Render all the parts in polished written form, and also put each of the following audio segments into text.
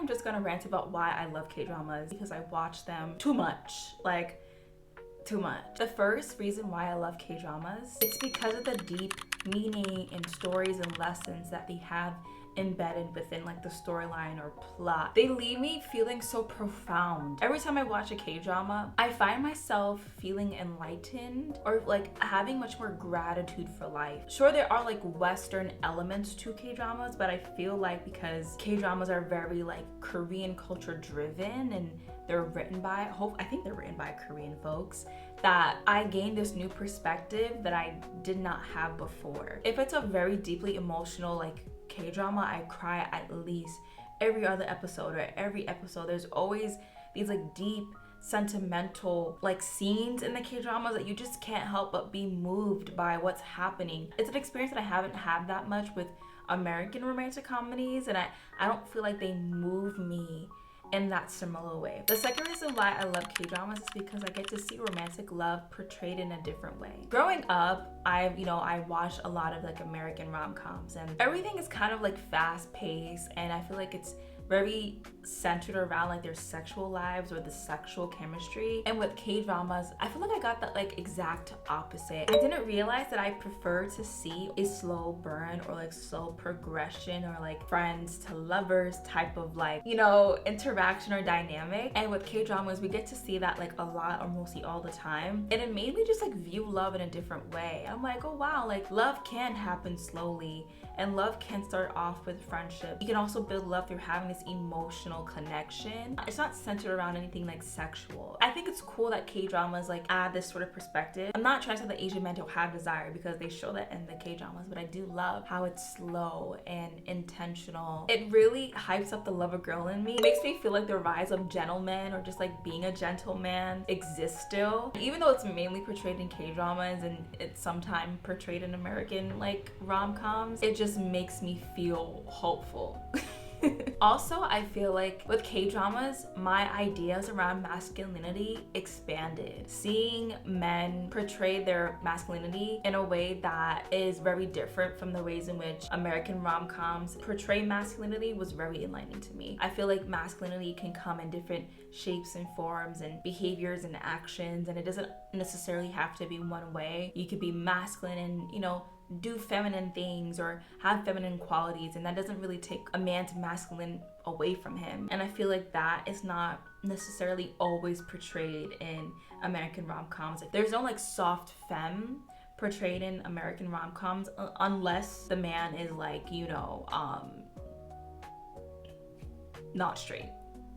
just gonna rant about why I love K-dramas because I watch them too much. Like, too much. The first reason why I love K-dramas, it's because of the deep meaning and stories and lessons that they have embedded within like the storyline or plot. They leave me feeling so profound. Every time I watch a K-drama, I find myself feeling enlightened or like having much more gratitude for life. Sure, there are like Western elements to K-dramas, but I feel like because K-dramas are very like Korean culture driven and they're written by, I think they're written by Korean folks, that I gained this new perspective that I did not have before. If it's a very deeply emotional like K-drama, I cry at least every other episode or every episode. There's always these like deep sentimental like scenes in the K-dramas that you just can't help but be moved by what's happening. It's an experience that I haven't had that much with American romantic comedies, and I don't feel like they move me in that similar way. The second reason why I love K-dramas is because I get to see romantic love portrayed in a different way. Growing up, I watched a lot of like American rom-coms, and everything is kind of like fast-paced, and I feel like it's very centered around like their sexual lives or the sexual chemistry. And with K-dramas, I feel like I got that like exact opposite. I didn't realize that I prefer to see a slow burn or like slow progression or like friends to lovers type of like, interaction or dynamic. And with K-dramas, we get to see that like a lot or mostly all the time. And it made me just like view love in a different way. I'm like, oh wow, like love can happen slowly. And love can start off with friendship. You can also build love through having this emotional connection. It's not centered around anything like sexual. I think it's cool that K-dramas like add this sort of perspective. I'm not trying to say that Asian men don't have desire because they show that in the K-dramas, but I do love how it's slow and intentional. It really hypes up the lover girl in me. It makes me feel like the rise of gentlemen or just like being a gentleman exists still. Even though it's mainly portrayed in K-dramas and it's sometimes portrayed in American like rom-coms, it just makes me feel hopeful. Also, I feel like with K-dramas, my ideas around masculinity expanded. Seeing men portray their masculinity in a way that is very different from the ways in which American rom-coms portray masculinity was very enlightening to me. I feel like masculinity can come in different shapes and forms and behaviors and actions, and it doesn't necessarily have to be one way. You could be masculine and, do feminine things or have feminine qualities, and that doesn't really take a man's masculine away from him. And I feel like that is not necessarily always portrayed in American rom-coms. Like, there's no like soft femme portrayed in American rom-coms unless the man is like, not straight.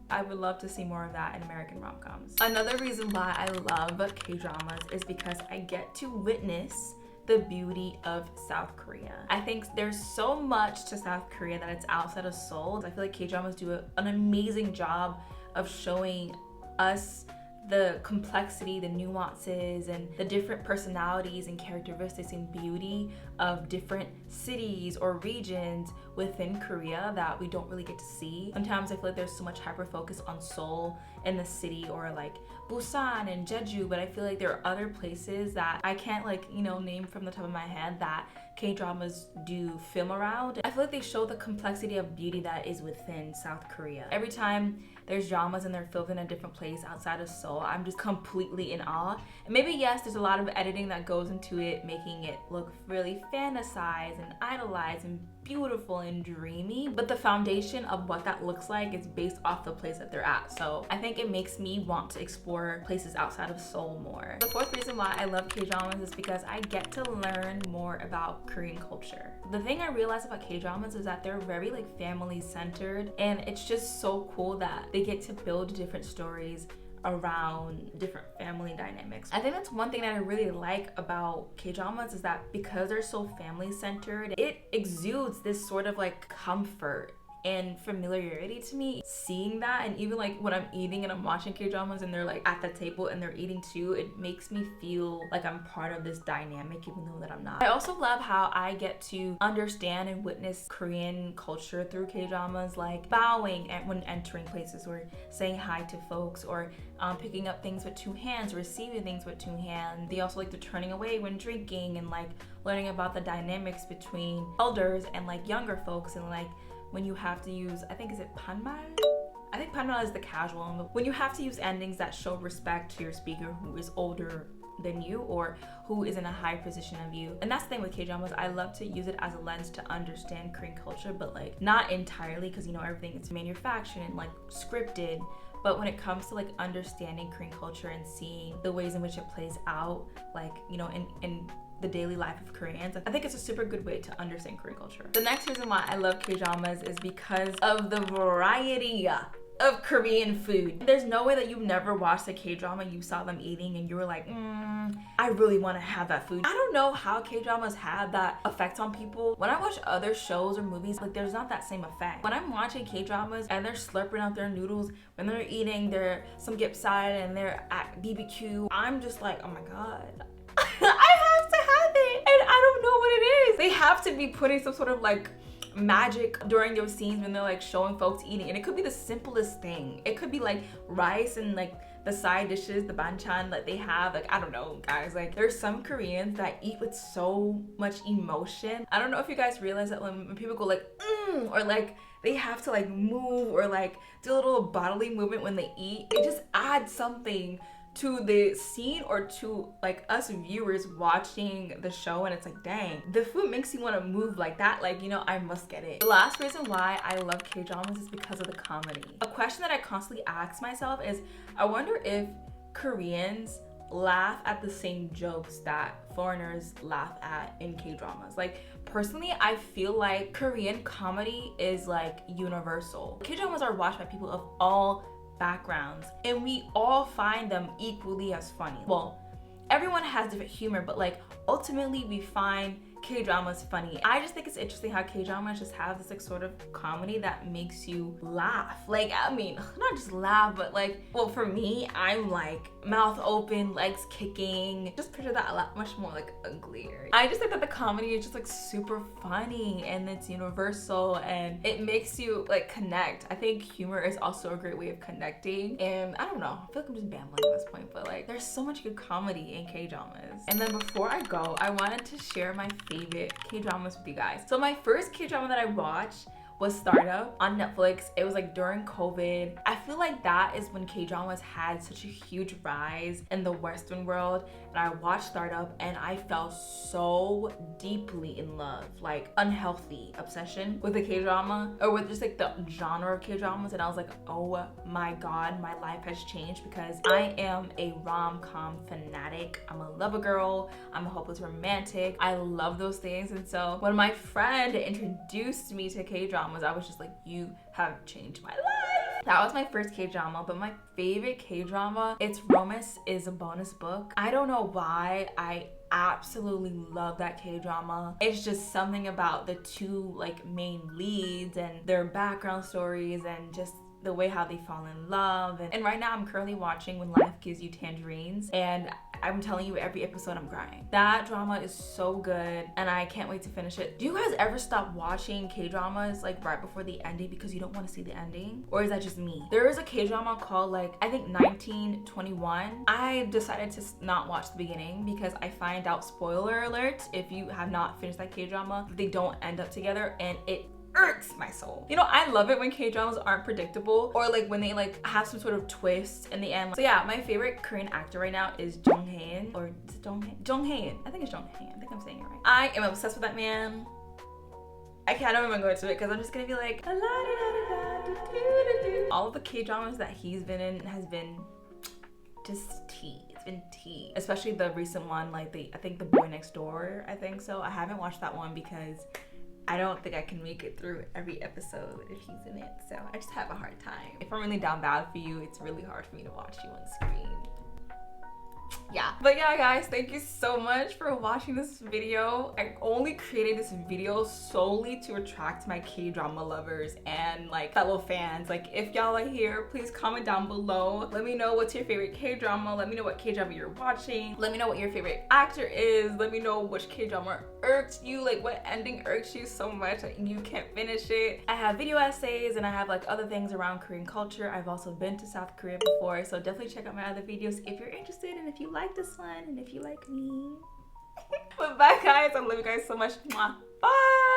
I would love to see more of that in American rom-coms. Another reason why I love K-dramas is because I get to witness the beauty of South Korea. I think there's so much to South Korea that it's outside of Seoul. I feel like K-dramas do an amazing job of showing us the complexity, the nuances, and the different personalities and characteristics and beauty of different cities or regions within Korea that we don't really get to see. Sometimes I feel like there's so much hyper focus on Seoul in the city or like Busan and Jeju, but I feel like there are other places that I can't name from the top of my head that K-dramas do film around. I feel like they show the complexity of beauty that is within South Korea. Every time there's dramas and they're filmed in a different place outside of Seoul, I'm just completely in awe. And maybe yes, there's a lot of editing that goes into it, making it look really fantasized and idolized and beautiful and dreamy, but the foundation of what that looks like is based off the place that they're at. So I think it makes me want to explore places outside of Seoul more. The fourth reason why I love K-dramas is because I get to learn more about Korean culture. The thing I realized about K-dramas is that they're very like family centered, and it's just so cool that they get to build different stories around different family dynamics. I think that's one thing that I really like about K-dramas is that because they're so family centered, it exudes this sort of like comfort and familiarity to me. Seeing that, and even like when I'm eating and I'm watching K-dramas and they're like at the table and they're eating too, it makes me feel like I'm part of this dynamic even though that I'm not. I also love how I get to understand and witness Korean culture through K-dramas, like bowing when entering places or saying hi to folks, or picking up things with two hands, receiving things with two hands. They also like the turning away when drinking and like learning about the dynamics between elders and like younger folks, and like when you have to use, I think, is it panmal? I think panmal is the casual one. When you have to use endings that show respect to your speaker who is older than you or who is in a high position of you. And that's the thing with K-dramas, I love to use it as a lens to understand Korean culture, but like not entirely, because you know everything is manufactured and like scripted. But when it comes to like understanding Korean culture and seeing the ways in which it plays out, like, you know, in the daily life of Koreans, I think it's a super good way to understand Korean culture. The next reason why I love K-dramas is because of the variety of Korean food. There's no way that you never watched a K-drama, you saw them eating and you were like, I really want to have that food. I don't know how K-dramas have that effect on people. When I watch other shows or movies, like there's not that same effect. When I'm watching K-dramas and they're slurping out their noodles, when they're eating their samgyeopsal and they're at BBQ, I'm just like, oh my God. I have to have it. And I don't know what it is. They have to be putting some sort of like magic during those scenes when they're like showing folks eating, and it could be the simplest thing. It could be like rice and like the side dishes, the banchan that they have. Like, I don't know, guys, like there's some Koreans that eat with so much emotion. I don't know if you guys realize that when people go like or like they have to like move or like do a little bodily movement when they eat, it just adds something to the scene or to like us viewers watching the show, and it's like, dang, the food makes you want to move like that. Like, you know, I must get it. The last reason why I love K-dramas is because of the comedy. A question that I constantly ask myself is, I wonder if Koreans laugh at the same jokes that foreigners laugh at in K-dramas. Like, personally, I feel like Korean comedy is like universal. K-dramas are watched by people of all backgrounds and we all find them equally as funny. Well, everyone has different humor, but like ultimately we find K-dramas funny. I just think it's interesting how K-dramas just have this like sort of comedy that makes you laugh. Like, I mean, not just laugh, but like, well, for me, I'm like mouth open, legs kicking. Just picture that a lot much more like uglier. I just think that the comedy is just like super funny and it's universal and it makes you like connect. I think humor is also a great way of connecting, and I don't know, I feel like I'm just bambling at this point, but like there's so much good comedy in K-dramas. And then before I go, I wanted to share my favorite K-dramas with you guys. So my first K-drama that I watched was Startup on Netflix. It was like during COVID. I feel like that is when K-dramas had such a huge rise in the Western world, and I watched Startup and I fell so deeply in love, like unhealthy obsession with the K-drama or with just like the genre of K-dramas, and I was like, oh my God, my life has changed because I am a rom-com fanatic. I'm a lover girl, I'm a hopeless romantic. I love those things. And so when my friend introduced me to K-dramas, I was just like, you have changed my life. That was my first K-drama, but my favorite K-drama, it's Romance is a Bonus Book. I don't know why, I absolutely love that K-drama. It's just something about the two like main leads and their background stories and just the way how they fall in love. And right now I'm currently watching When Life Gives You Tangerines, and I'm telling you, every episode I'm crying. That drama is so good and I can't wait to finish it. Do you guys ever stop watching K-dramas like right before the ending because you don't want to see the ending? Or is that just me? There is a K-drama called like, I think 1921. I decided to not watch the beginning because I find out, spoiler alert, if you have not finished that K-drama, they don't end up together, and it irks my soul. You know, I love it when K-dramas aren't predictable or like when they like have some sort of twist in the end. So yeah, my favorite Korean actor right now is Jung hae-in, or is it Jung hae-in? I think it's Jung hae-in. I think I'm saying it right. I am obsessed with that man. I can't even go into it because I'm just gonna be like, all of the K-dramas that he's been in has been just tea. It's been tea. Especially the recent one, like I think The Boy Next Door, I think so. I haven't watched that one because I don't think I can make it through every episode if he's in it. So I just have a hard time. If I'm really down bad for you, it's really hard for me to watch you on screen. Yeah, but yeah guys, thank you so much for watching this video. I only created this video solely to attract my K-drama lovers and like fellow fans. Like, if y'all are here, please comment down below. Let me know what's your favorite K-drama. Let me know what K-drama you're watching. Let me know what your favorite actor is. Let me know which K-drama irked you, like what ending irks you so much that you can't finish it. I have video essays and I have like other things around Korean culture. I've also been to South Korea before, so definitely check out my other videos if you're interested and if you like this one and if you like me. But bye guys, I love you guys so much. Mwah. Bye.